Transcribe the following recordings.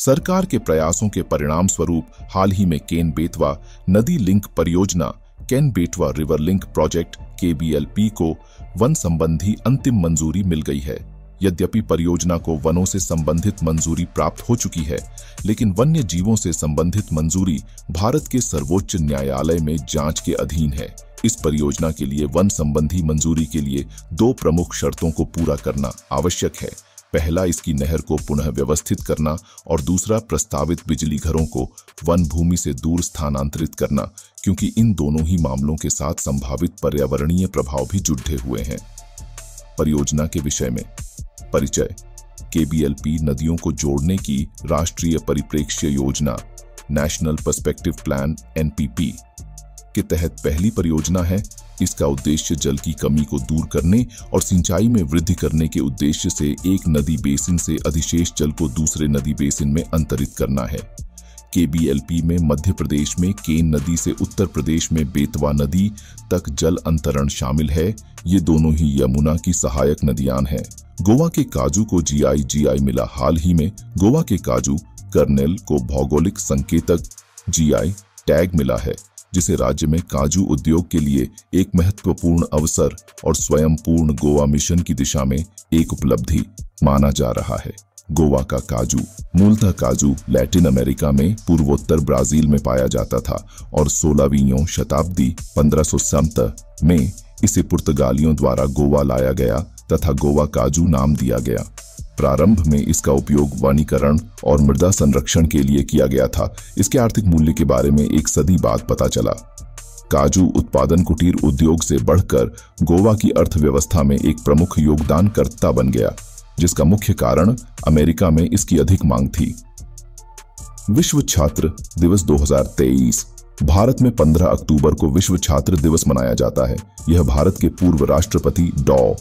सरकार के प्रयासों के परिणाम स्वरूप हाल ही में केन बेतवा नदी लिंक परियोजना Ken Betwa river link project KBLP को वन संबंधी अंतिम मंजूरी मिल गई है। यद्यपि परियोजना को वनों से संबंधित मंजूरी प्राप्त हो चुकी है, लेकिन वन्य जीवों से संबंधित मंजूरी भारत के सर्वोच्च न्यायालय में जांच के अधीन है। इस परियोजना के लिए वन संबंधी मंजूरी के लिए 2 प्रमुख शर्तों को पूरा करना आवश्यक है। पहला, इसकी नहर को पुनः व्यवस्थित करना और दूसरा, प्रस्तावित बिजली घरों को वन भूमि से दूर स्थानांतरित करना, क्योंकि इन दोनों ही मामलों के साथ संभावित पर्यावरणीय प्रभाव भी जुड़े हुए हैं। परियोजना के विषय में परिचय। KBLP नदियों को जोड़ने की राष्ट्रीय परिप्रेक्ष्य योजना नेशनल पर्सपेक्टिव प्लान NPP के तहत पहली परियोजना है। इसका उद्देश्य जल की कमी को दूर करने और सिंचाई में वृद्धि करने के उद्देश्य से एक नदी बेसिन से अधिशेष जल को दूसरे नदी बेसिन में अंतरित करना है। KBLP में मध्य प्रदेश में केन नदी से उत्तर प्रदेश में बेतवा नदी तक जल अंतरण शामिल है। ये दोनों ही यमुना की सहायक नदियां हैं। गोवा के काजू को GI मिला। हाल ही में गोवा के काजू कर्नेल को भौगोलिक संकेतक GI टैग मिला है, जिसे राज्य में काजू उद्योग के लिए एक महत्वपूर्ण अवसर और स्वयं पूर्ण गोवा मिशन की दिशा में एक उपलब्धि माना जा रहा है। गोवा का काजू मूलतः काजू लैटिन अमेरिका में पूर्वोत्तर ब्राजील में पाया जाता था और 16वीं शताब्दी 1570 में इसे पुर्तगालियों द्वारा गोवा लाया गया तथा गोवा काजू नाम दिया गया। प्रारंभ में इसका उपयोग वनीकरण और मृदा संरक्षण के लिए किया गया था। इसके आर्थिक मूल्य के बारे में एक सदी बाद पता चला। काजू उत्पादन कुटीर उद्योग से बढ़कर गोवा की अर्थव्यवस्था में एक प्रमुख योगदानकर्ता बन गया, जिसका मुख्य कारण अमेरिका में इसकी अधिक मांग थी। विश्व छात्र दिवस 2023। भारत में 15 अक्टूबर को विश्व छात्र दिवस मनाया जाता है। यह भारत के पूर्व राष्ट्रपति डॉ.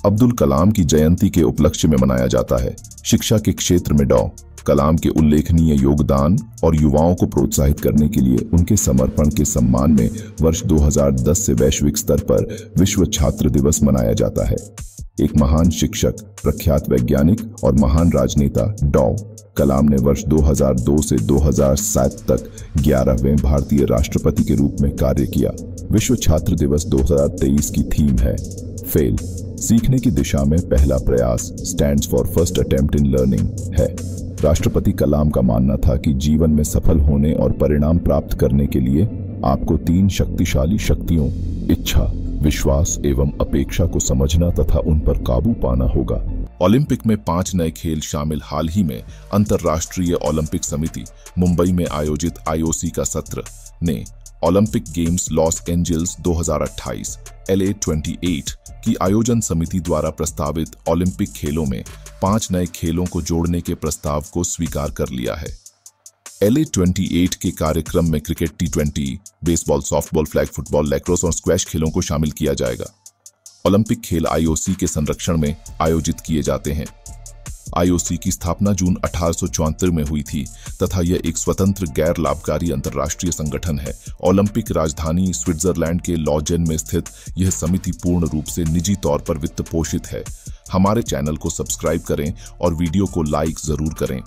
अब्दुल कलाम की जयंती के उपलक्ष्य में मनाया जाता है। शिक्षा के क्षेत्र में डॉ. कलाम के उल्लेखनीय योगदान और युवाओं को प्रोत्साहित करने के लिए उनके समर्पण के सम्मान में वर्ष 2010 से वैश्विक स्तर पर विश्व छात्र दिवस मनाया जाता है। एक महान शिक्षक, प्रख्यात वैज्ञानिक और महान राजनेता डॉ. कलाम ने वर्ष 2002 से 2007 तक 11वें भारतीय राष्ट्रपति के रूप में कार्य किया। विश्व छात्र दिवस 2023 की थीम है फेल, सीखने की दिशा में पहला प्रयास, stands for first attempt in learning है। राष्ट्रपति कलाम का मानना था कि जीवन में सफल होने और परिणाम प्राप्त करने के लिए आपको 3 शक्तिशाली शक्तियों इच्छा, विश्वास एवं अपेक्षा को समझना तथा उन पर काबू पाना होगा। ओलंपिक में 5 नए खेल शामिल। हाल ही में अंतर्राष्ट्रीय ओलंपिक समिति मुंबई में आयोजित IOC का सत्र ने Olympic games Los Angeles 2028 LA 28 की आयोजन समिति द्वारा प्रस्तावित ओलंपिक खेलों में 5 नए खेलों को जोड़ने के प्रस्ताव को स्वीकार कर लिया है। LA 28 के कार्यक्रम में cricket, T20, baseball, softball, flag football, lacrosse और स्क्वैश खेलों को शामिल किया जाएगा। ओलंपिक खेल IOC के संरक्षण में आयोजित किए जाते हैं। IOC की स्थापना जून 1874 में हुई थी तथा यह एक स्वतंत्र गैर लाभकारी अंतर्राष्ट्रीय संगठन है। ओलंपिक राजधानी स्विट्जरलैंड के लॉजेन में स्थित यह समिति पूर्ण रूप से निजी तौर पर वित्त पोषित है। हमारे चैनल को सब्सक्राइब करें और वीडियो को लाइक जरूर करें।